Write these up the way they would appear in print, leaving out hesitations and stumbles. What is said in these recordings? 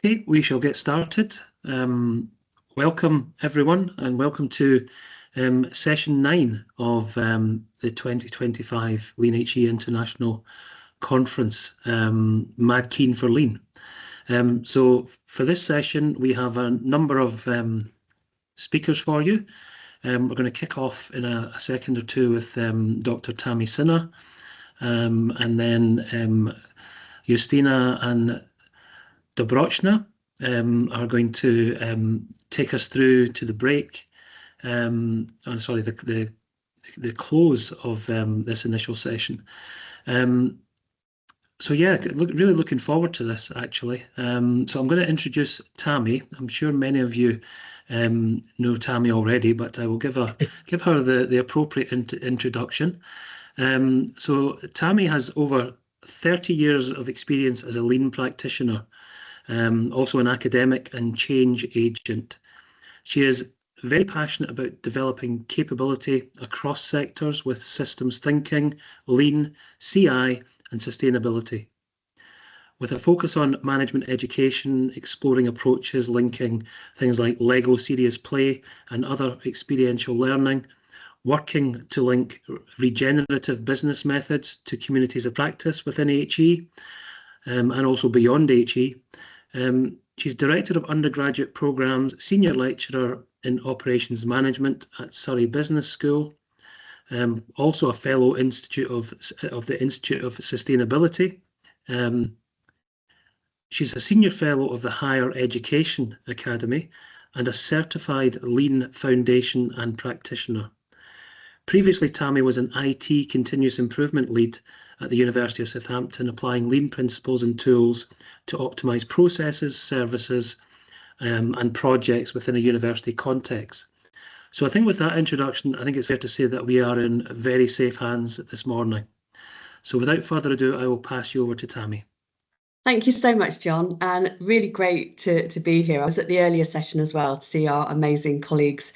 Okay, we shall get started. Welcome everyone, and welcome to session 9 of the 2025 Lean HE International Conference, Mad Keen for Lean. So for this session, we have a number of speakers for you. We're going to kick off in a second or two with Dr. Tammi Sinha, and then Justina and Dobrochna are going to take us through to the break. The close of this initial session. So yeah, really looking forward to this actually. So I'm going to introduce Tammi. I'm sure many of you know Tammi already, but I will give her the appropriate introduction. So Tammi has over 30 years of experience as a lean practitioner. Also an academic and change agent. She is very passionate about developing capability across sectors with systems thinking, lean, CI, and sustainability. With a focus on management education, exploring approaches linking things like Lego serious play and other experiential learning, working to link regenerative business methods to communities of practice within HE, and also beyond HE. She's Director of Undergraduate Programmes, Senior Lecturer in Operations Management at Surrey Business School, also a Fellow Institute of the Institute of Sustainability. She's a Senior Fellow of the Higher Education Academy and a Certified Lean Foundation and Practitioner. Previously, Tammi was an IT continuous improvement lead at the University of Southampton, applying lean principles and tools to optimise processes, services, and projects within a university context. So I think with that introduction, I think it's fair to say that we are in very safe hands this morning. So without further ado, I will pass you over to Tammi. Thank you so much, John, and really great to be here. I was at the earlier session as well to see our amazing colleagues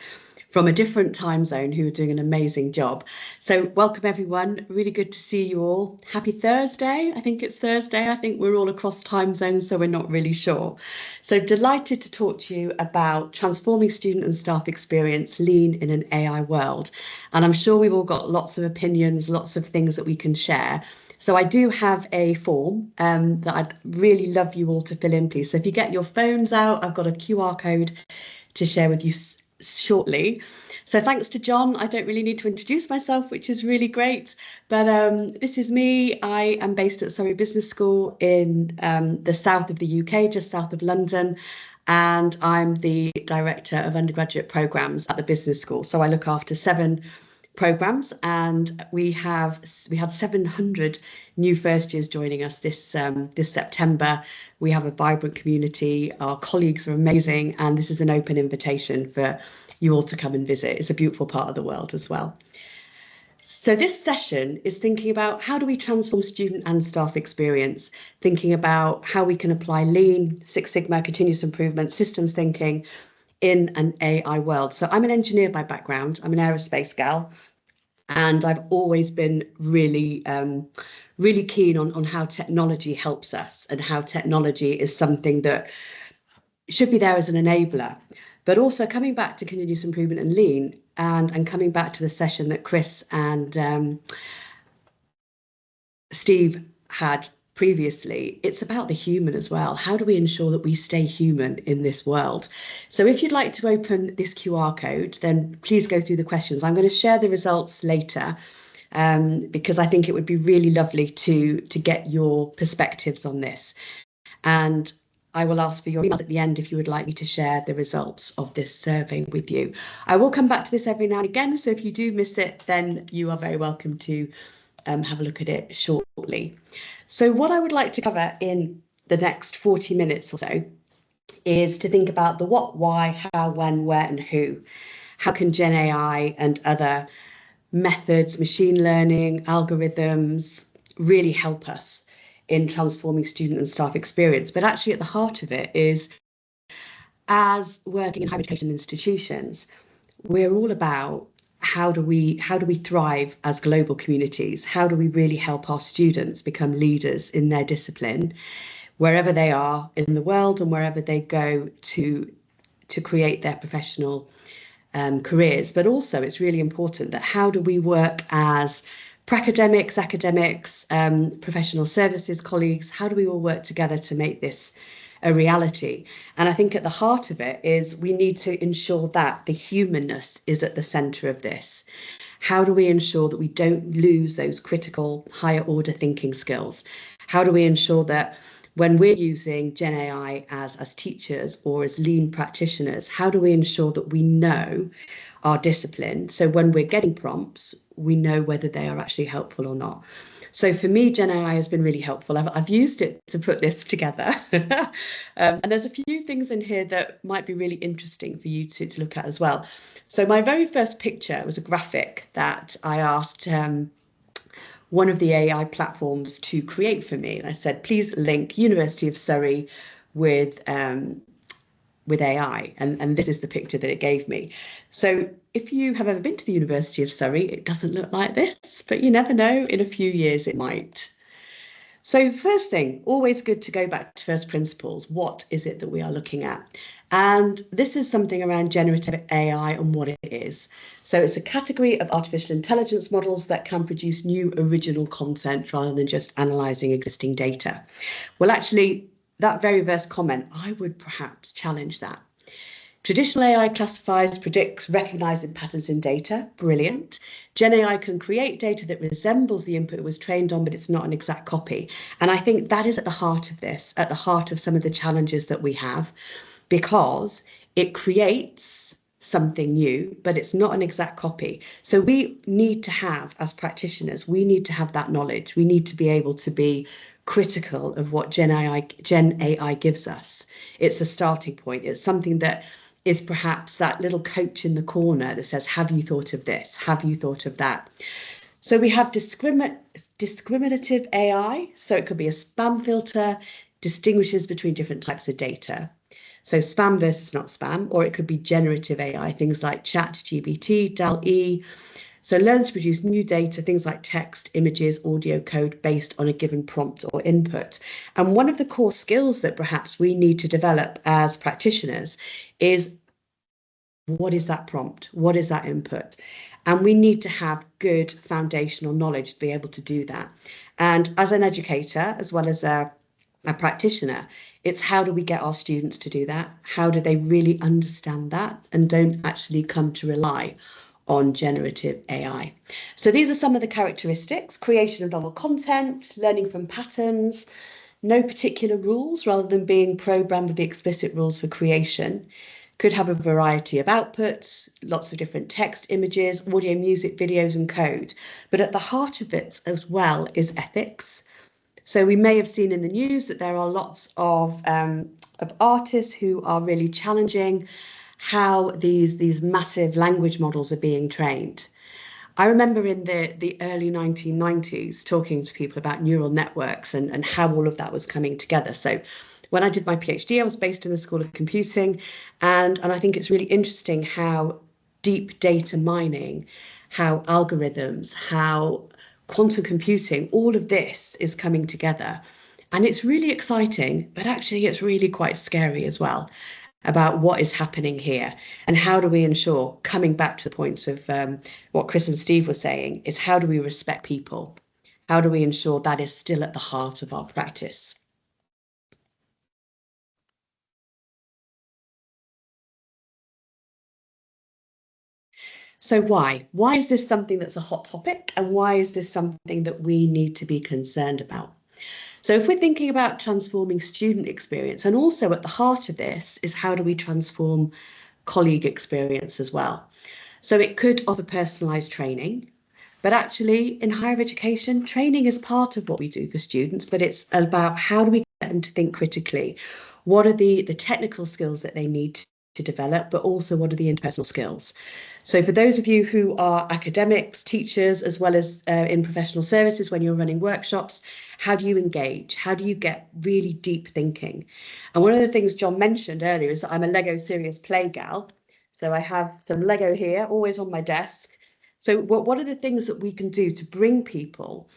from a different time zone who are doing an amazing job. So welcome everyone, really good to see you all. Happy Thursday, I think it's Thursday. I think we're all across time zones, so we're not really sure. So delighted to talk to you about transforming student and staff experience, lean in an AI world. And I'm sure we've all got lots of opinions, lots of things that we can share. So I do have a form that I'd really love you all to fill in, please. So if you get your phones out, I've got a QR code to share with you shortly. So thanks to John. I don't really need to introduce myself, which is really great. But this is me. I am based at Surrey Business School in the south of the UK, just south of London. And I'm the Director of Undergraduate Programmes at the Business School. So I look after 7 programmes, and we had 700 new first years joining us this September. We have a vibrant community. Our colleagues are amazing, and this is an open invitation for you all to come and visit. It's a beautiful part of the world as well. So this session is thinking about how do we transform student and staff experience, thinking about how we can apply Lean, Six Sigma, continuous improvement, systems thinking in an AI world. So I'm an engineer by background. I'm an aerospace gal, and I've always been really keen on how technology helps us and how technology is something that should be there as an enabler. But also coming back to continuous improvement and lean, and coming back to the session that Chris and Steve had previously, it's about the human as well. How do we ensure that we stay human in this world? So if you'd like to open this QR code, then please go through the questions. I'm going to share the results later because I think it would be really lovely to get your perspectives on this. And I will ask for your emails at the end if you would like me to share the results of this survey with you. I will come back to this every now and again, so if you do miss it, then you are very welcome to have a look at it shortly. So what I would like to cover in the next 40 minutes or so is to think about the what, why, how, when, where, and who. How can GenAI and other methods, machine learning, algorithms really help us in transforming student and staff experience? But actually at the heart of it is, as working in higher education institutions, we're all about how do we thrive as global communities? How do we really help our students become leaders in their discipline? wherever they are in the world and wherever they go to create their professional careers. But also it's really important that how do we work as academics, professional services colleagues, how do we all work together to make this a reality? And I think at the heart of it is we need to ensure that the humanness is at the centre of this. How do we ensure that we don't lose those critical higher order thinking skills? How do we ensure that when we're using GenAI as teachers or as lean practitioners, how do we ensure that we know our discipline? So when we're getting prompts, we know whether they are actually helpful or not. So for me, GenAI has been really helpful. I've used it to put this together. And there's a few things in here that might be really interesting for you to look at as well. So my very first picture was a graphic that I asked one of the AI platforms to create for me. And I said, please link University of Surrey with AI. And this is the picture that it gave me. So if you have ever been to the University of Surrey, it doesn't look like this, but you never know, in a few years it might. So first thing, always good to go back to first principles. What is it that we are looking at? And this is something around generative AI and what it is. So it's a category of artificial intelligence models that can produce new original content rather than just analysing existing data. Well, actually, that very first comment, I would perhaps challenge that. Traditional AI classifies, predicts, recognises patterns in data. Brilliant. Gen AI can create data that resembles the input it was trained on, but it's not an exact copy. And I think that is at the heart of this, at the heart of some of the challenges that we have, because it creates something new, but it's not an exact copy. So we need to have, as practitioners, we need to have that knowledge. We need to be able to be critical of what Gen AI gives us. It's a starting point. It's something that is perhaps that little coach in the corner that says, have you thought of this? Have you thought of that? So we have discriminative AI. So it could be a spam filter, distinguishes between different types of data. So spam versus not spam, or it could be generative AI, things like ChatGPT, DALL-E. So learns to produce new data, things like text, images, audio code based on a given prompt or input. And one of the core skills that perhaps we need to develop as practitioners is, what is that prompt? What is that input? And we need to have good foundational knowledge to be able to do that. And as an educator, as well as a practitioner, it's how do we get our students to do that? How do they really understand that and don't actually come to rely on generative AI? So these are some of the characteristics: creation of novel content, learning from patterns, no particular rules rather than being programmed with the explicit rules for creation. Could have a variety of outputs, lots of different text, images, audio, music, videos, and code. But at the heart of it as well is ethics. So we may have seen in the news that there are lots of artists who are really challenging how these massive language models are being trained. I remember in the early 1990s talking to people about neural networks and how all of that was coming together. So when I did my PhD, I was based in the School of Computing, and I think it's really interesting how deep data mining, how algorithms, how quantum computing, all of this is coming together. And it's really exciting, but actually it's really quite scary as well about what is happening here and how do we ensure, coming back to the points of what Chris and Steve were saying, is how do we respect people? How do we ensure that is still at the heart of our practice? So why? Why is this something that's a hot topic, and why is this something that we need to be concerned about? So if we're thinking about transforming student experience, and also at the heart of this is how do we transform colleague experience as well? So it could offer personalised training, but actually in higher education, training is part of what we do for students, but it's about how do we get them to think critically? What are the technical skills that they need to develop, but also what are the interpersonal skills? So for those of you who are academics, teachers, as well as in professional services, when you're running workshops, how do you engage? How do you get really deep thinking? And one of the things John mentioned earlier is that I'm a Lego serious play gal. So I have some Lego here, always on my desk. So what are the things that we can do to bring people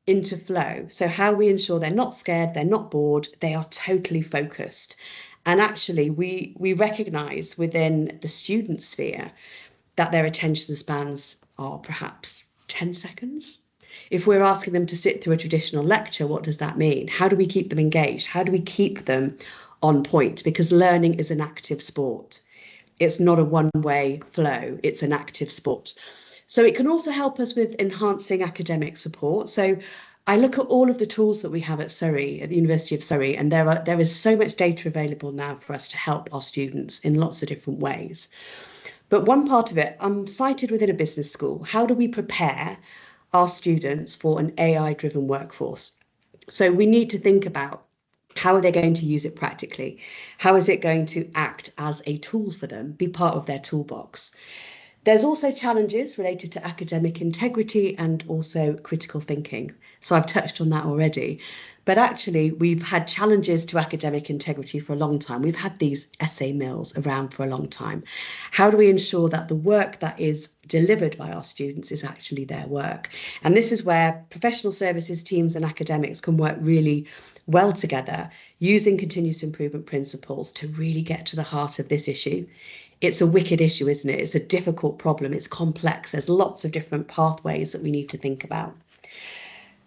into flow. So how we ensure they're not scared, they're not bored, they are totally focused. And actually, we recognize within the student sphere that their attention spans are perhaps 10 seconds. If we're asking them to sit through a traditional lecture, what does that mean? How do we keep them engaged? How do we keep them on point? Because learning is an active sport. It's not a one-way flow, it's an active sport. So it can also help us with enhancing academic support. So I look at all of the tools that we have at Surrey, at the University of Surrey, and there is so much data available now for us to help our students in lots of different ways. But one part of it, I'm cited within a business school. How do we prepare our students for an AI-driven workforce? So we need to think about how are they going to use it practically? How is it going to act as a tool for them, be part of their toolbox? There's also challenges related to academic integrity and also critical thinking. So I've touched on that already. But actually, we've had challenges to academic integrity for a long time. We've had these essay mills around for a long time. How do we ensure that the work that is delivered by our students is actually their work? And this is where professional services teams and academics can work really well together, using continuous improvement principles to really get to the heart of this issue. It's a wicked issue, isn't it? It's a difficult problem. It's complex. There's lots of different pathways that we need to think about.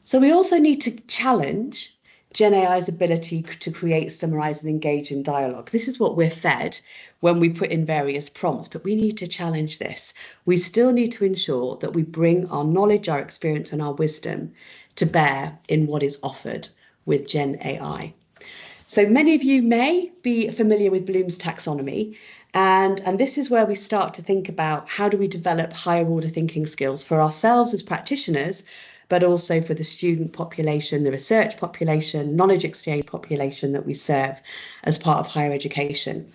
So we also need to challenge GenAI's ability to create, summarize, and engage in dialogue. This is what we're fed when we put in various prompts, but we need to challenge this. We still need to ensure that we bring our knowledge, our experience, and our wisdom to bear in what is offered with GenAI. So many of you may be familiar with Bloom's taxonomy, and this is where we start to think about how do we develop higher order thinking skills for ourselves as practitioners, but also for the student population, the research population, knowledge exchange population that we serve as part of higher education.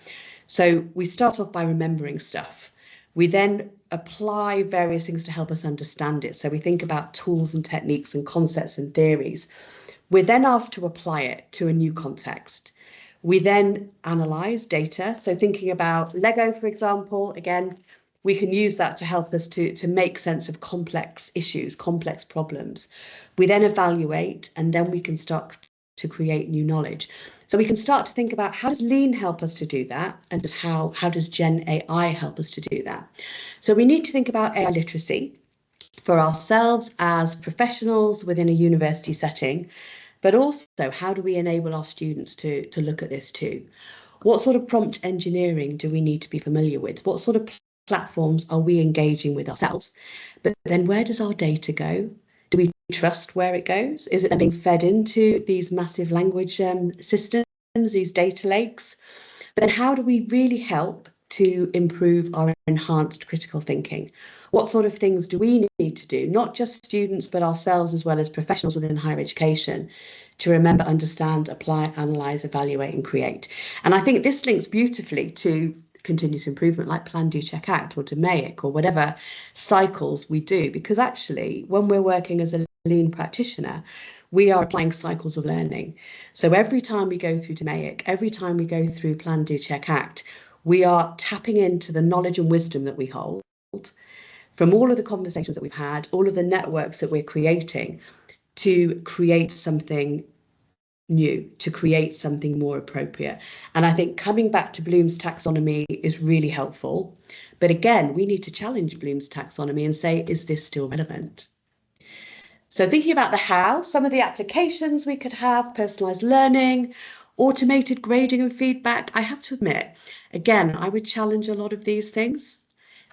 So we start off by remembering stuff. We then apply various things to help us understand it. So we think about tools and techniques and concepts and theories. We're then asked to apply it to a new context. We then analyze data. So thinking about Lego, for example, again, we can use that to help us to make sense of complex issues, complex problems. We then evaluate, and then we can start to create new knowledge. So we can start to think about how does Lean help us to do that, and how does Gen AI help us to do that? So we need to think about AI literacy for ourselves as professionals within a university setting, but also how do we enable our students to look at this too? What sort of prompt engineering do we need to be familiar with? What sort of platforms are we engaging with ourselves? But then where does our data go? Do we trust where it goes? Is it then being fed into these massive language systems, these data lakes? But then how do we really help to improve our enhanced critical thinking? What sort of things do we need to do, not just students, but ourselves as well as professionals within higher education, to remember, understand, apply, analyse, evaluate and create? And I think this links beautifully to continuous improvement like Plan, Do, Check, Act or DMAIC or whatever cycles we do, because actually when we're working as a lean practitioner, we are applying cycles of learning. So every time we go through DMAIC, every time we go through Plan, Do, Check, Act, we are tapping into the knowledge and wisdom that we hold from all of the conversations that we've had, all of the networks that we're creating to create something new, to create something more appropriate. And I think coming back to Bloom's taxonomy is really helpful. But again, we need to challenge Bloom's taxonomy and say, is this still relevant? So thinking about the how, some of the applications we could have, personalised learning, automated grading and feedback. I have to admit, again, I would challenge a lot of these things.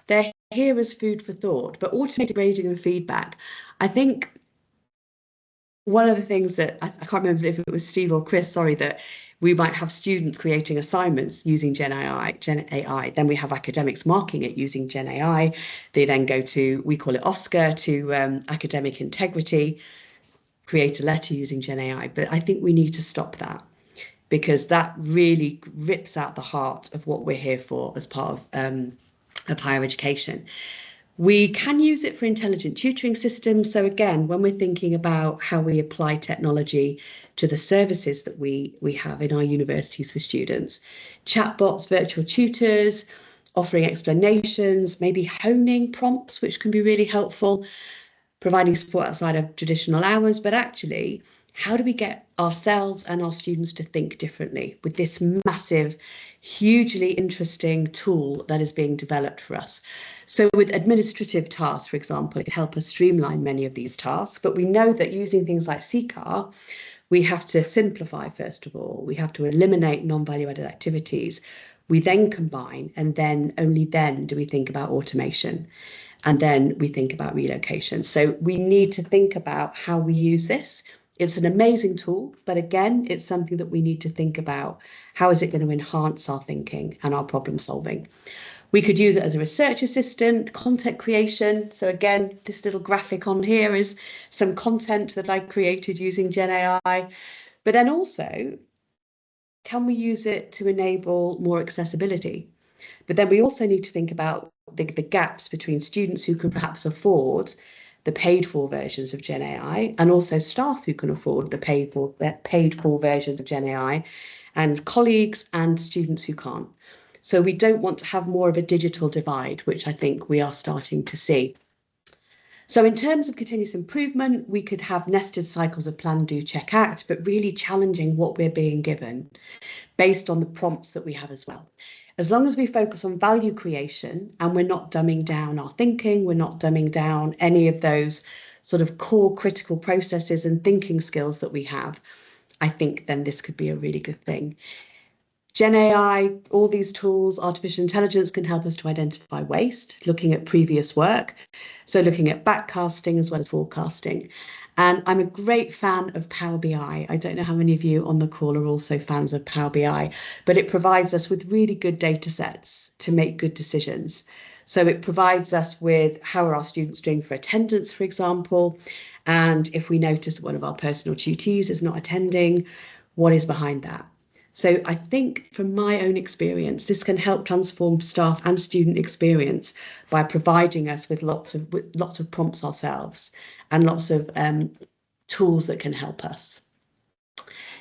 They're here as food for thought, but automated grading and feedback, I think one of the things that I can't remember if it was Steve or Chris, sorry, that we might have students creating assignments using GenAI. Then we have academics marking it using GenAI. They then go to, we call it Oscar, to academic integrity, create a letter using GenAI. But I think we need to stop that, because that really rips out the heart of what we're here for as part of higher education. We can use it for intelligent tutoring systems. So again, when we're thinking about how we apply technology to the services that we have in our universities for students, chatbots, virtual tutors, offering explanations, maybe honing prompts, which can be really helpful. providing support outside of traditional hours, but actually, how do we get ourselves and our students to think differently with this massive, hugely interesting tool that is being developed for us? So with administrative tasks, for example, it can help us streamline many of these tasks, but we know that using things like CCAR, we have to simplify, first of all. We have to eliminate non-value added activities. We then combine, and then only then do we think about automation. And then we think about relocation. So we need to think about how we use this. It's an amazing tool, but again, it's something that we need to think about. How is it going to enhance our thinking and our problem solving? We could use it as a research assistant, content creation. So again, this little graphic on here is some content that I created using GenAI. But then also, can we use it to enable more accessibility? But then we also need to think about the gaps between students who can perhaps afford the paid for versions of GenAI and also staff who can afford the paid for versions of GenAI and colleagues and students who can't. So we don't want to have more of a digital divide, which I think we are starting to see. So in terms of continuous improvement, we could have nested cycles of plan, do, check, act, but really challenging what we're being given based on the prompts that we have as well. As long as we focus on value creation and we're not dumbing down our thinking, we're not dumbing down any of those sort of core critical processes and thinking skills that we have, I think then this could be a really good thing. Gen AI, all these tools, artificial intelligence can help us to identify waste, looking at previous work. So looking at backcasting as well as forecasting. And I'm a great fan of Power BI. I don't know how many of you on the call are also fans of Power BI, but it provides us with really good data sets to make good decisions. So it provides us with how are our students doing for attendance, for example, and if we notice that one of our personal tutees is not attending, what is behind that? So I think from my own experience, this can help transform staff and student experience by providing us with lots of prompts ourselves and lots of tools that can help us.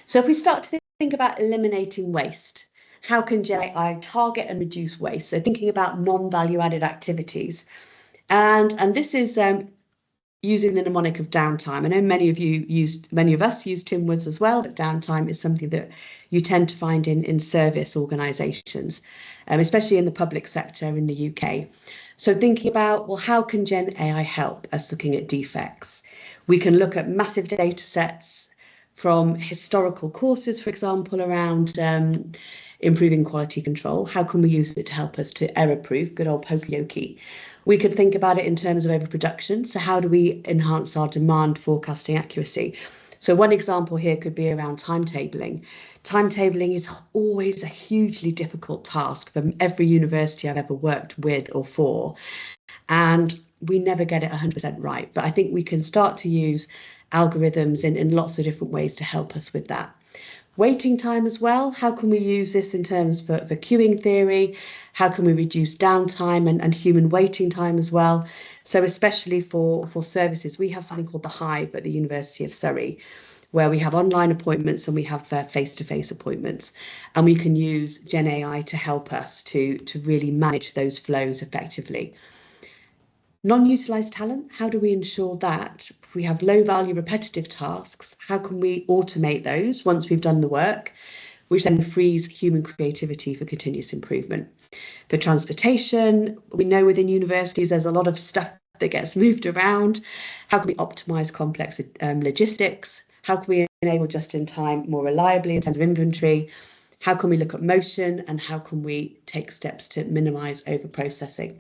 So if we start to think about eliminating waste, how can GenAI target and reduce waste? So thinking about non-value added activities. And this is using the mnemonic of downtime. I know many of us use Tim Woods as well, but downtime is something that you tend to find in service organisations, especially in the public sector in the UK. So thinking about, well, how can Gen AI help us looking at defects? We can look at massive data sets from historical courses, for example, around improving quality control. How can we use it to help us to error-proof, good old poka-yoke? We could think about it in terms of overproduction. So how do we enhance our demand forecasting accuracy? So one example here could be around timetabling. Timetabling is always a hugely difficult task for every university I've ever worked with or for. And we never get it 100% right. But I think we can start to use algorithms in lots of different ways to help us with that. Waiting time as well. How can we use this in terms for queuing theory? How can we reduce downtime and human waiting time as well? So especially for services, we have something called the Hive at the University of Surrey, where we have online appointments and we have face-to-face appointments. And we can use Gen AI to help us to really manage those flows effectively. Non-utilised talent, how do we ensure that if we have low value repetitive tasks, how can we automate those once we've done the work, which then frees human creativity for continuous improvement? For transportation, we know within universities there's a lot of stuff that gets moved around. How can we optimise complex logistics? How can we enable just-in-time more reliably in terms of inventory? How can we look at motion and how can we take steps to minimise over-processing?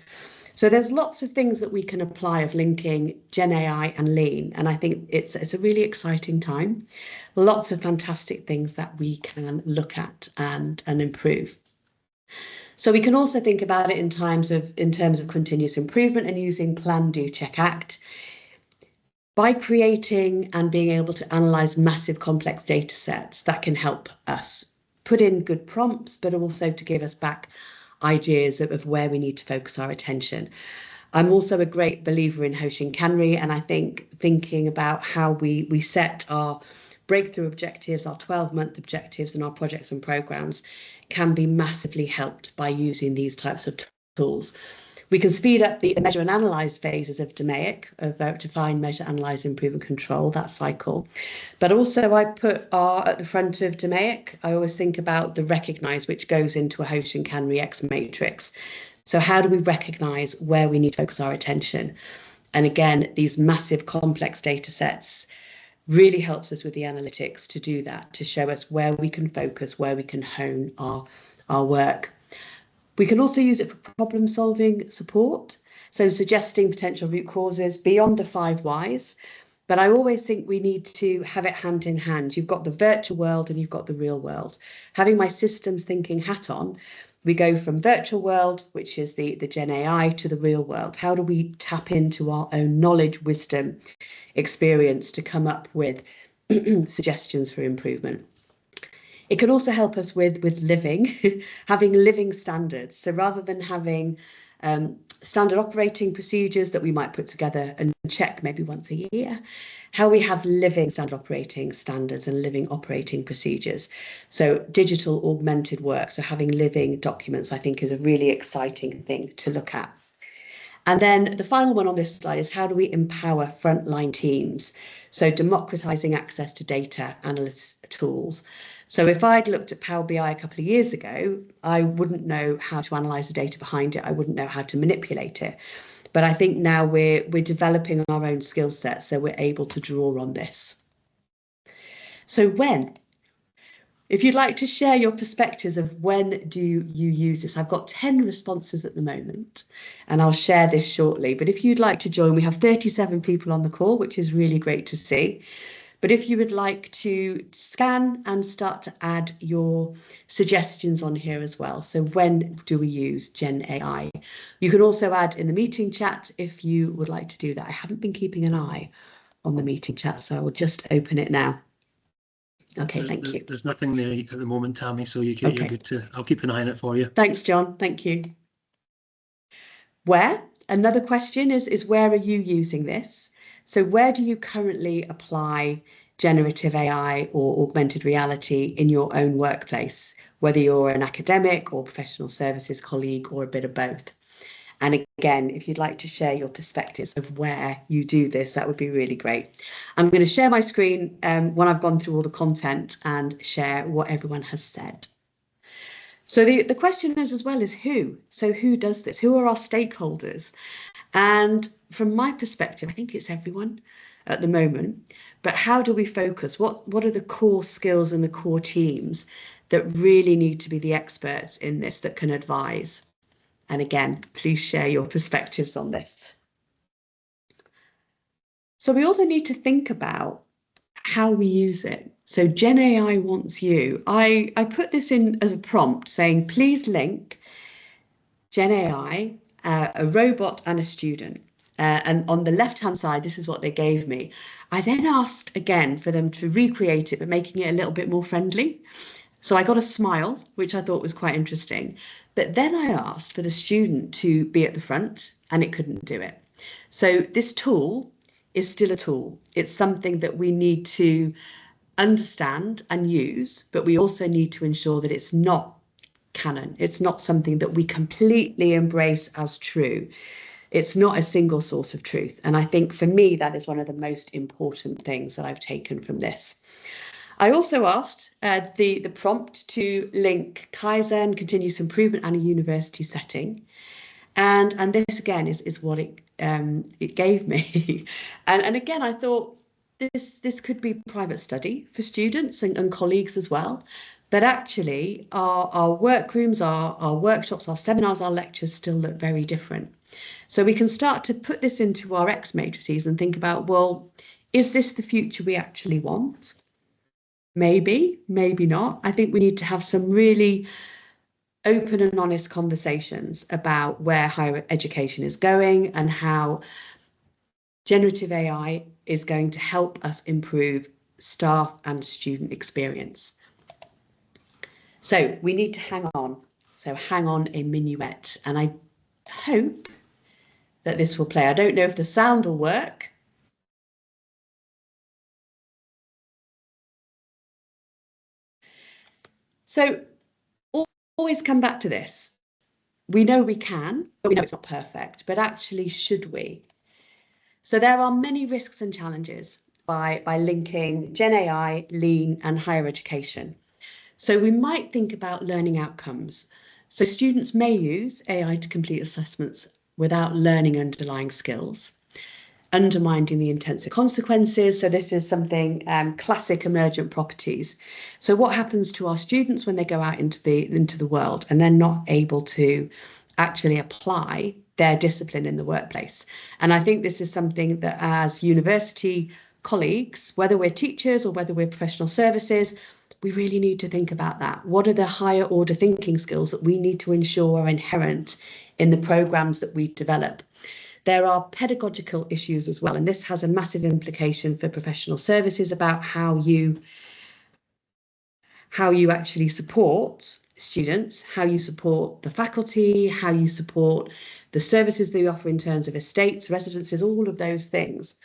So there's lots of things that we can apply of linking Gen AI and Lean, and I think it's a really exciting time. Lots of fantastic things that we can look at and improve. So we can also think about it in terms of continuous improvement and using plan, do, check, act. By creating and being able to analyze massive complex data sets, that can help us put in good prompts, but also to give us back ideas of where we need to focus our attention. I'm also a great believer in Hoshin Kanri, and I think thinking about how we set our breakthrough objectives, our 12-month objectives and our projects and programs can be massively helped by using these types of tools. We can speed up the measure and analyze phases of DMAIC, of define, measure, analyze, improve and control, that cycle. But also I put R at the front of DMAIC. I always think about the recognize, which goes into a Hosch and Can Re-X matrix. So how do we recognize where we need to focus our attention? And again, these massive complex data sets really helps us with the analytics to do that, to show us where we can focus, where we can hone our work. We can also use it for problem solving support, so suggesting potential root causes beyond the 5 whys. But I always think we need to have it hand in hand. You've got the virtual world and you've got the real world. Having my systems thinking hat on, we go from virtual world, which is the GenAI, to the real world. How do we tap into our own knowledge, wisdom, experience to come up with suggestions for improvement? It can also help us with living, having living standards. So rather than having standard operating procedures that we might put together and check maybe once a year, how we have living standard operating standards and living operating procedures. So digital augmented work, so having living documents, I think is a really exciting thing to look at. And then the final one on this slide is how do we empower frontline teams? So democratizing access to data analyst tools. So if I'd looked at Power BI a couple of years ago, I wouldn't know how to analyze the data behind it. I wouldn't know how to manipulate it. But I think now we're developing our own skill set, so we're able to draw on this. So when? If you'd like to share your perspectives of when do you use this, I've got 10 responses at the moment, and I'll share this shortly. But if you'd like to join, we have 37 people on the call, which is really great to see. But if you would like to scan and start to add your suggestions on here as well. So when do we use GenAI? You can also add in the meeting chat if you would like to do that. I haven't been keeping an eye on the meeting chat, so I will just open it now. Okay, thank you. There's nothing there at the moment, Tammi, so you're good to. I'll keep an eye on it for you. Thanks, John. Thank you. Where? Another question is where are you using this? So where do you currently apply generative AI or augmented reality in your own workplace, whether you're an academic or professional services colleague or a bit of both? And again, if you'd like to share your perspectives of where you do this, that would be really great. I'm going to share my screen when I've gone through all the content and share what everyone has said. So the question is as well is who? So who does this? Who are our stakeholders? And from my perspective, I think it's everyone at the moment. But how do we focus? What are the core skills and the core teams that really need to be the experts in this that can advise? And again, please share your perspectives on this. So we also need to think about how we use it. So GenAI wants you. I put this in as a prompt saying, please link GenAI, a robot and a student. And on the left-hand side, this is what they gave me. I then asked again for them to recreate it, but making it a little bit more friendly. So I got a smile, which I thought was quite interesting. But then I asked for the student to be at the front, and it couldn't do it. So this tool is still a tool. It's something that we need to understand and use, but we also need to ensure that it's not canon. It's not something that we completely embrace as true. It's not a single source of truth. And I think for me, that is one of the most important things that I've taken from this. I also asked the prompt to link Kaizen, continuous improvement, and a university setting. And this again is what it gave me. and again, I thought this could be private study for students and colleagues as well. But actually, our workrooms, our workshops, our seminars, our lectures still look very different. So we can start to put this into our X matrices and think about, well, is this the future we actually want? Maybe, maybe not. I think we need to have some really open and honest conversations about where higher education is going and how generative AI is going to help us improve staff and student experience. So we need to hang on. So hang on a minuet. And I hope that this will play. I don't know if the sound will work. So always come back to this. we know we can, but we know it's not perfect. But actually, should we? So there are many risks and challenges by linking Gen AI, lean, and higher education. So we might think about learning outcomes. So students may use AI to complete assessments without learning underlying skills, undermining the intended consequences. So this is something classic emergent properties. So what happens to our students when they go out into the world and they're not able to actually apply their discipline in the workplace? And I think this is something that as university colleagues, whether we're teachers or whether we're professional services, we really need to think about that. What are the higher order thinking skills that we need to ensure are inherent in the programs that we develop? There are pedagogical issues as well, and this has a massive implication for professional services about how you actually support students, how you support the faculty, how you support the services they offer in terms of estates, residences, all of those things.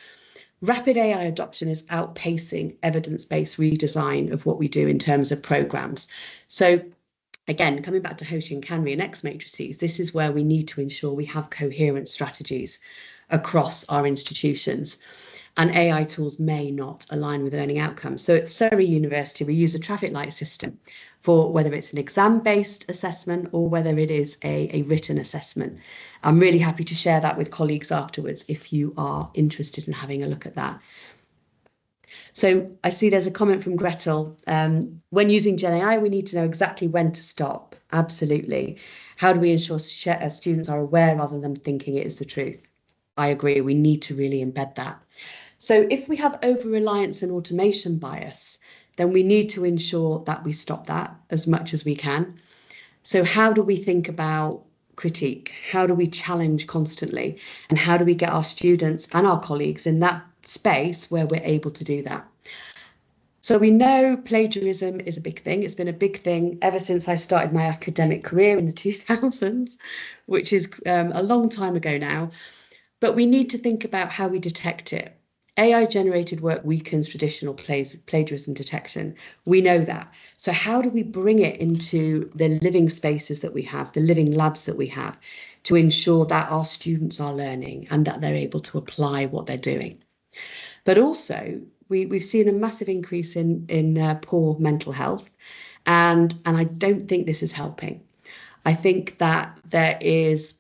Rapid AI adoption is outpacing evidence-based redesign of what we do in terms of programs. So again, coming back to Hoshi and Canry and X matrices, this is where we need to ensure we have coherent strategies across our institutions. And AI tools may not align with learning outcomes. So at Surrey University, we use a traffic light system for whether it's an exam-based assessment or whether it is a written assessment. I'm really happy to share that with colleagues afterwards if you are interested in having a look at that. So I see there's a comment from Gretel. When using GenAI, we need to know exactly when to stop. Absolutely. How do we ensure students are aware rather than thinking it is the truth? I agree. We need to really embed that. So if we have over-reliance and automation bias, then we need to ensure that we stop that as much as we can. So how do we think about critique? How do we challenge constantly? And how do we get our students and our colleagues in that space where we're able to do that? So we know plagiarism is a big thing. It's been a big thing ever since I started my academic career in the 2000s, which is a long time ago now. But we need to think about how we detect it. AI-generated work weakens traditional plagiarism detection. We know that. So how do we bring it into the living spaces that we have, the living labs that we have, to ensure that our students are learning and that they're able to apply what they're doing? But also, we've seen a massive increase in poor mental health, and I don't think this is helping. I think that there is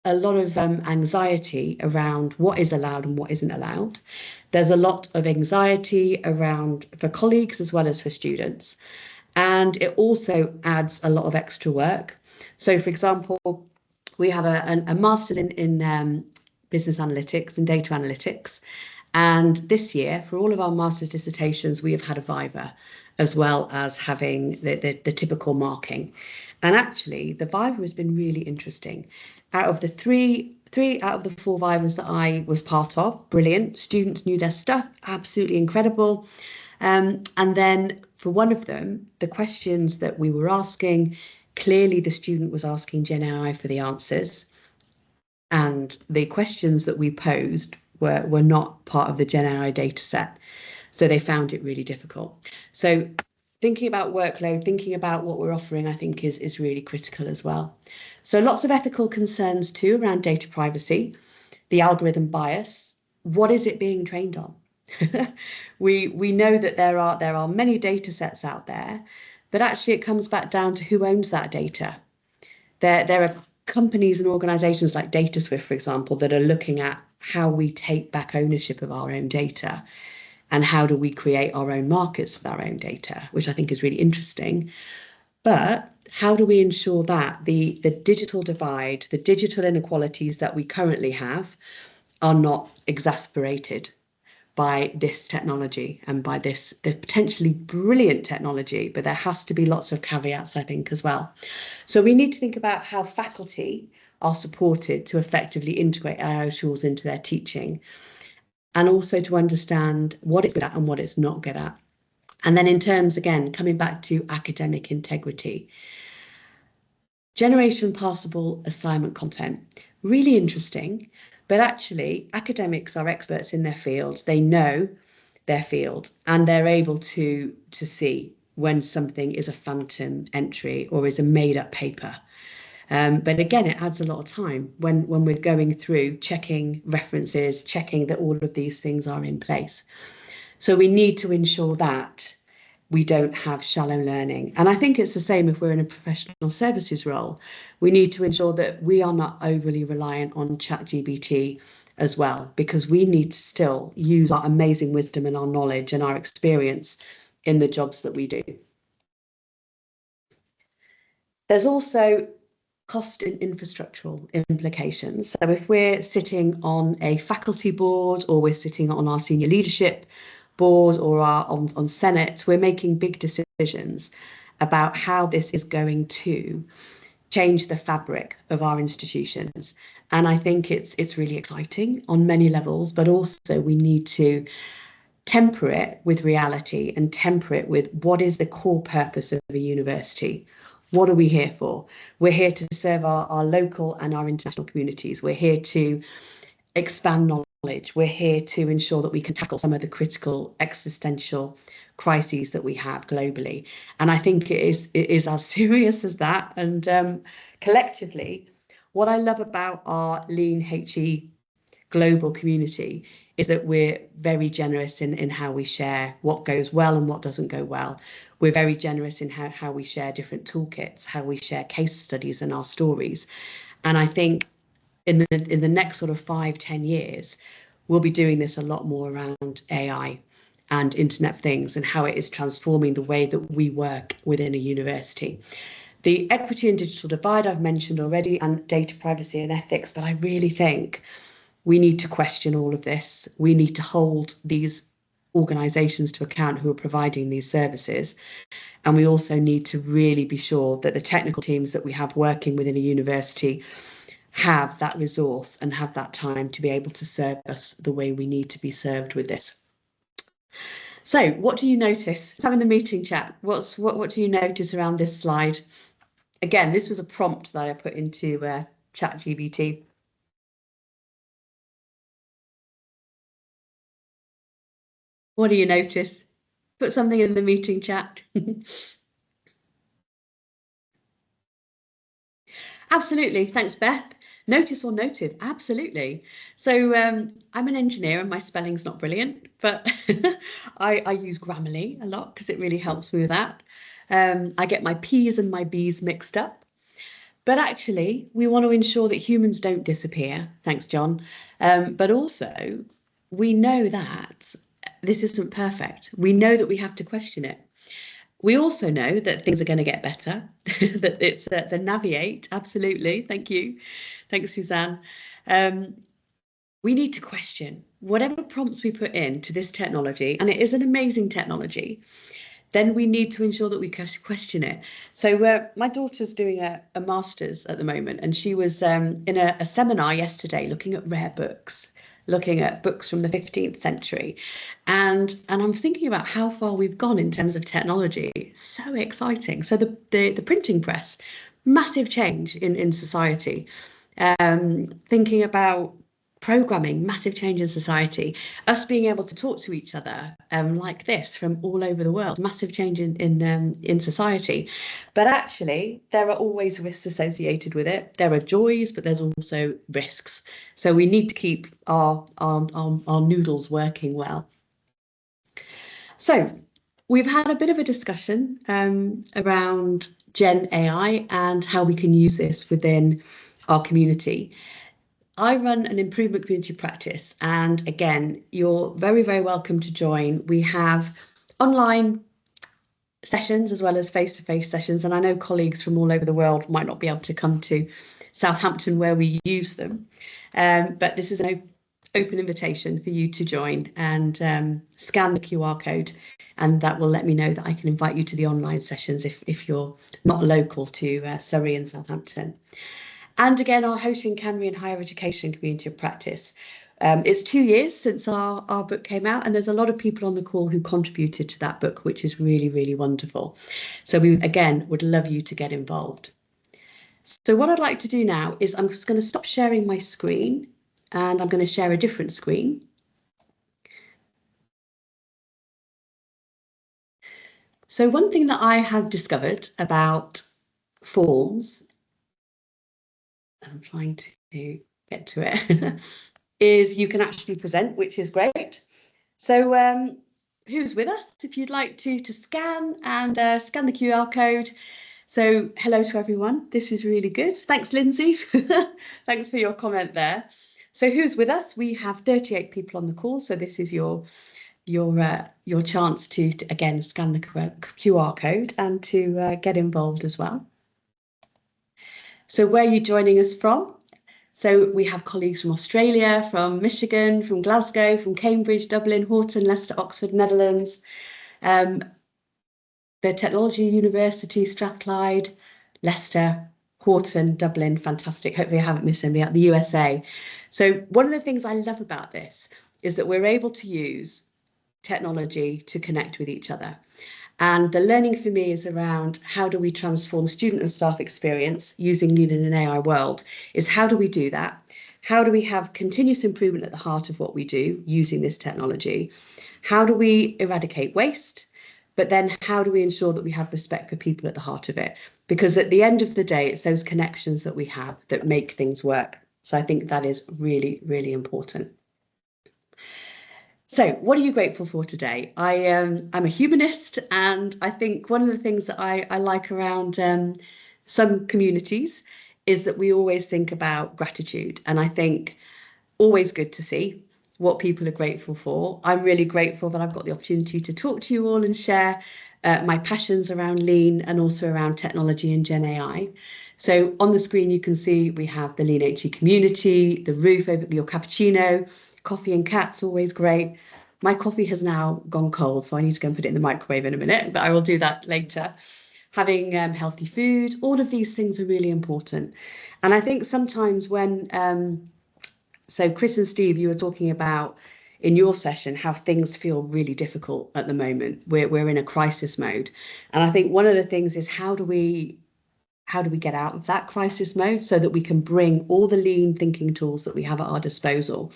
a lot of anxiety around what is allowed and what isn't allowed. There's a lot of anxiety around for colleagues as well as for students. And it also adds a lot of extra work. So, for example, we have a master's in business analytics and data analytics. And this year, for all of our master's dissertations, we have had a viva, as well as having the typical marking. And actually, the viva has been really interesting. Out of the three out of the four vivas that I was part of, brilliant. Students knew their stuff, absolutely incredible. And then for one of them, the questions that we were asking, clearly the student was asking GenAI for the answers. And the questions that we posed were not part of the GenAI data set. So they found it really difficult. So thinking about workload, thinking about what we're offering, I think is really critical as well. So lots of ethical concerns too around data privacy, the algorithm bias. What is it being trained on? We know that there are many data sets out there, but actually it comes back down to who owns that data. There are companies and organizations like DataSwift, for example, that are looking at how we take back ownership of our own data and how do we create our own markets with our own data, which I think is really interesting. But how do we ensure that the digital divide, the digital inequalities that we currently have are not exasperated by this technology and by the potentially brilliant technology, but there has to be lots of caveats, I think, as well. So we need to think about how faculty are supported to effectively integrate AI tools into their teaching, and also to understand what it's good at and what it's not good at. And then in terms, again, coming back to academic integrity, generation passable assignment content, really interesting, but actually academics are experts in their field. They know their field and they're able to see when something is a phantom entry or is a made up paper. But again, it adds a lot of time when we're going through checking references, checking that all of these things are in place. So we need to ensure that we don't have shallow learning. And I think it's the same if we're in a professional services role. We need to ensure that we are not overly reliant on ChatGPT as well, because we need to still use our amazing wisdom and our knowledge and our experience in the jobs that we do. There's also cost and infrastructural implications. So if we're sitting on a faculty board or we're sitting on our senior leadership board or on Senate, we're making big decisions about how this is going to change the fabric of our institutions. And I think it's really exciting on many levels, but also we need to temper it with reality and temper it with what is the core purpose of a university. What are we here for? We're here to serve our local and our international communities. We're here to expand knowledge. We're here to ensure that we can tackle some of the critical existential crises that we have globally. And I think it is as serious as that. And collectively, what I love about our Lean HE global community is that we're very generous in how we share what goes well and what doesn't go well. We're very generous in how we share different toolkits, how we share case studies and our stories. And I think in the next sort of 5-10 years, we'll be doing this a lot more around AI and Internet of Things and how it is transforming the way that we work within a university. The equity and digital divide I've mentioned already, and data privacy and ethics, but I really think we need to question all of this. We need to hold these organisations to account who are providing these services. And we also need to really be sure that the technical teams that we have working within a university have that resource and have that time to be able to serve us the way we need to be served with this. So what do you notice? Having the meeting chat, what do you notice around this slide? Again, this was a prompt that I put into ChatGPT. What do you notice? Put something in the meeting chat. Absolutely. Thanks, Beth. Notice or noted? Absolutely. So I'm an engineer and my spelling's not brilliant, but I use Grammarly a lot because it really helps me with that. I get my P's and my B's mixed up. But actually, we want to ensure that humans don't disappear. Thanks, John. But also, we know that this isn't perfect. We know that we have to question it. We also know that things are going to get better, that it's the Navigate. Absolutely. Thank you. Thanks, Suzanne. We need to question whatever prompts we put into this technology, and it is an amazing technology, then we need to ensure that we question it. So my daughter's doing a master's at the moment, and she was in a seminar yesterday looking at rare books, looking at books from the 15th century. And I'm thinking about how far we've gone in terms of technology. So exciting. So the printing press, massive change in society. Thinking about programming, massive change in society. Us being able to talk to each other like this from all over the world, massive change in society. But actually, there are always risks associated with it. There are joys, but there's also risks. So we need to keep our noodles working well. So we've had a bit of a discussion around Gen AI and how we can use this within our community. I run an improvement community practice, and again, you're very, very welcome to join. We have online sessions as well as face-to-face sessions, and I know colleagues from all over the world might not be able to come to Southampton where we use them, but this is an open invitation for you to join and scan the QR code, and that will let me know that I can invite you to the online sessions if you're not local to Surrey and Southampton. And again, our Hoshin Canry and Higher Education Community of Practice. It's 2 years since our book came out, and there's a lot of people on the call who contributed to that book, which is really, really wonderful. So we, again, would love you to get involved. So what I'd like to do now is I'm just going to stop sharing my screen, and I'm going to share a different screen. So one thing that I have discovered about forms I'm trying to get to it, is you can actually present, which is great. So who's with us? If you'd like to scan and scan the QR code. So hello to everyone. This is really good. Thanks, Lindsay. Thanks for your comment there. So who's with us? We have 38 people on the call. So this is your chance to again scan the QR code and to get involved as well. So where are you joining us from? So we have colleagues from Australia, from Michigan, from Glasgow, from Cambridge, Dublin, Horton, Leicester, Oxford, Netherlands, the Technology University, Strathclyde, Leicester, Horton, Dublin, fantastic. Hopefully I haven't missed anybody out, the USA. So one of the things I love about this is that we're able to use technology to connect with each other. And the learning for me is around how do we transform student and staff experience using Lean in an AI world, is how do we do that? How do we have continuous improvement at the heart of what we do using this technology? How do we eradicate waste? But then how do we ensure that we have respect for people at the heart of it? Because at the end of the day, it's those connections that we have that make things work. So I think that is really, really important. So what are you grateful for today? I'm a humanist, and I think one of the things that I like around some communities is that we always think about gratitude. And I think always good to see what people are grateful for. I'm really grateful that I've got the opportunity to talk to you all and share my passions around lean and also around technology and Gen AI. So on the screen, you can see we have the Lean HE community, the roof over your cappuccino, coffee and cats, always great. My coffee has now gone cold, so I need to go and put it in the microwave in a minute, but I will do that later. Having healthy food, all of these things are really important. And I think sometimes when so Chris and Steve, you were talking about in your session how things feel really difficult at the moment. We're in a crisis mode. And I think one of the things is how do we get out of that crisis mode so that we can bring all the lean thinking tools that we have at our disposal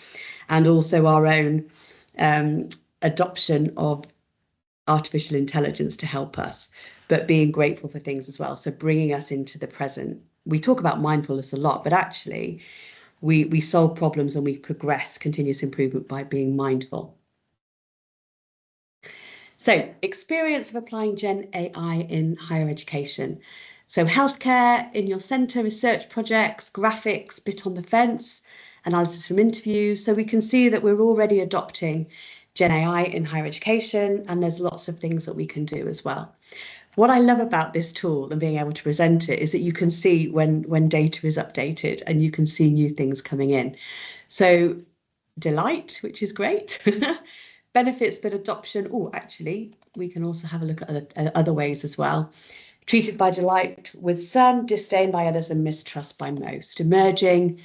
and also our own adoption of artificial intelligence to help us, but being grateful for things as well. So bringing us into the present. We talk about mindfulness a lot, but actually we solve problems and we progress continuous improvement by being mindful. So experience of applying Gen AI in higher education. So healthcare in your centre, research projects, graphics, bit on the fence, analysis from interviews. So we can see that we're already adopting Gen AI in higher education, and there's lots of things that we can do as well. What I love about this tool and being able to present it is that you can see when data is updated and you can see new things coming in. So delight, which is great. Benefits, but adoption. Oh, actually, we can also have a look at other ways as well. Treated by delight with some, disdain by others, and mistrust by most. Emerging,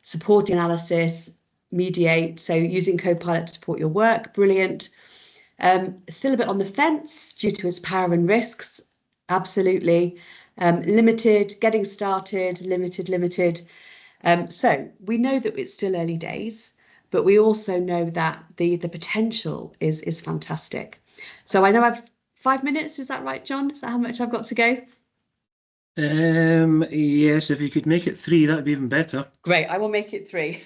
supporting analysis, mediate. So using Copilot to support your work, brilliant. Still a bit on the fence due to its power and risks, absolutely. Limited, getting started, limited. So we know that it's still early days, but we also know that the potential is fantastic. So I know I've 5 minutes, is that right, John? Is that how much I've got to go? Yes, if you could make it 3, that'd be even better. Great, I will make it 3.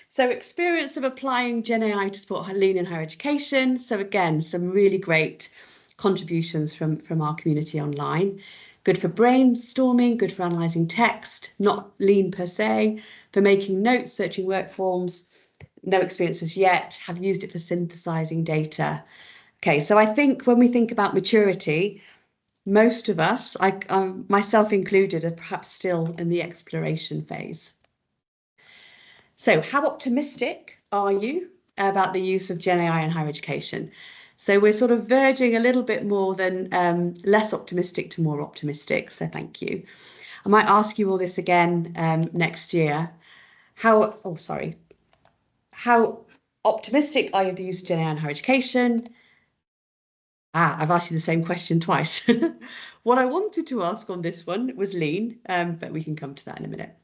So experience of applying Gen AI to support lean in higher education. So again, some really great contributions from our community online. Good for brainstorming, good for analysing text, not lean per se, for making notes, searching work forms. No experiences yet, have used it for synthesizing data. Okay, so I think when we think about maturity, most of us, myself included, are perhaps still in the exploration phase. So how optimistic are you about the use of Gen AI in higher education? So we're sort of verging a little bit more than less optimistic to more optimistic. So thank you. I might ask you all this again next year. How optimistic are you of the use of Gen AI in higher education? I've asked you the same question twice. What I wanted to ask on this one was lean, but we can come to that in a minute.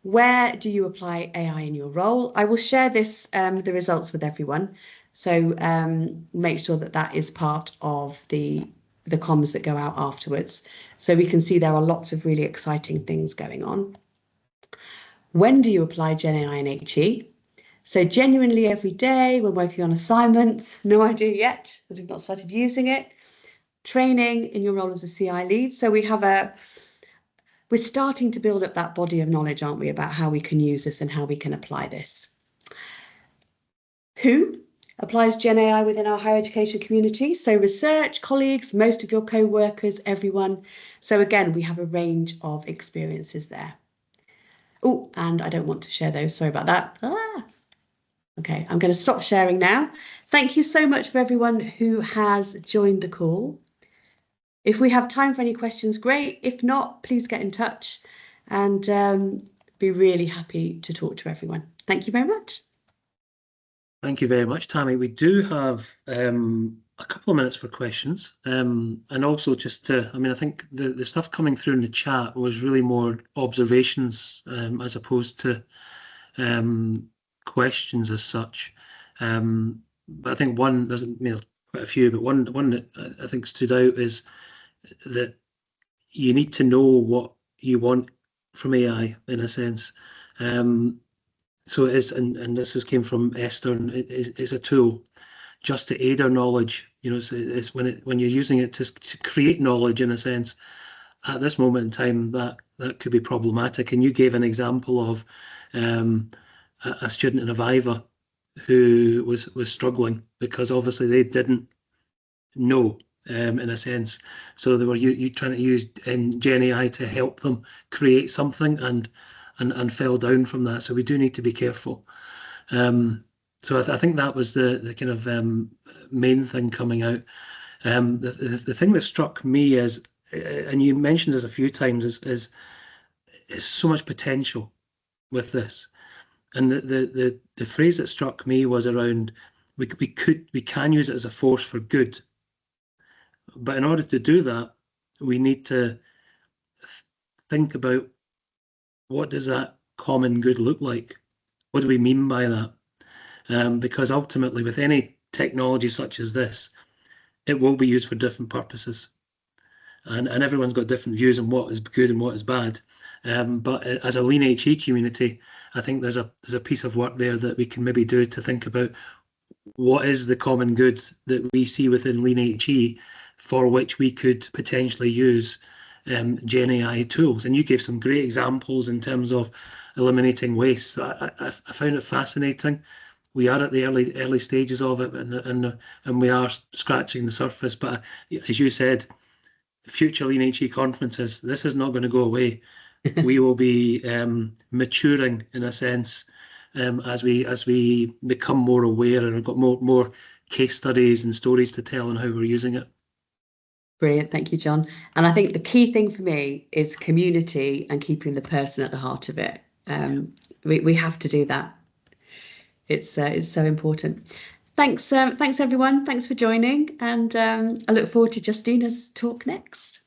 Where do you apply AI in your role? I will share this, the results with everyone. So make sure that that is part of the comms that go out afterwards. So we can see there are lots of really exciting things going on. When do you apply GenAI and HE? So genuinely every day when working on assignments, no idea yet because we've not started using it. Training in your role as a CI lead. So we're starting to build up that body of knowledge, aren't we, about how we can use this and how we can apply this. Who applies GenAI within our higher education community? So research, colleagues, most of your co-workers, everyone. So again, we have a range of experiences there. Oh, and I don't want to share those. Sorry about that. Okay, I'm going to stop sharing now. Thank you so much for everyone who has joined the call. If we have time for any questions, great. If not, please get in touch and be really happy to talk to everyone. Thank you very much. Thank you very much, Tammi. We do have a couple of minutes for questions. And also just to, I think the stuff coming through in the chat was really more observations as opposed to questions as such. But I think there's quite a few, but one that I think stood out is that you need to know what you want from AI in a sense. So it is, and this came from Esther, and it's a tool just to aid our knowledge. So it's when you're using it to create knowledge in a sense. At this moment in time, that could be problematic. And you gave an example of a student in Aviva who was struggling because obviously they didn't know in a sense. So they were you trying to use GenAI to help them create something and fell down from that. So we do need to be careful. So I think that was the kind of main thing coming out. The thing that struck me is, and you mentioned this a few times, is so much potential with this. And the phrase that struck me was around we can use it as a force for good. But in order to do that, we need to think about what does that common good look like? What do we mean by that? Because ultimately, with any technology such as this, it will be used for different purposes. And everyone's got different views on what is good and what is bad. But as a Lean HE community, I think there's a piece of work there that we can maybe do to think about what is the common good that we see within Lean HE for which we could potentially use GenAI tools. And you gave some great examples in terms of eliminating waste. I found it fascinating. We are at the early stages of it, and we are scratching the surface. But as you said, future Lean HE conferences, this is not going to go away. We will be maturing in a sense as we become more aware and have got more case studies and stories to tell on how we're using it. Brilliant, thank you, John. And I think the key thing for me is community and keeping the person at the heart of it. We have to do that. It's so important. Thanks everyone. Thanks for joining, and I look forward to Justina's talk next.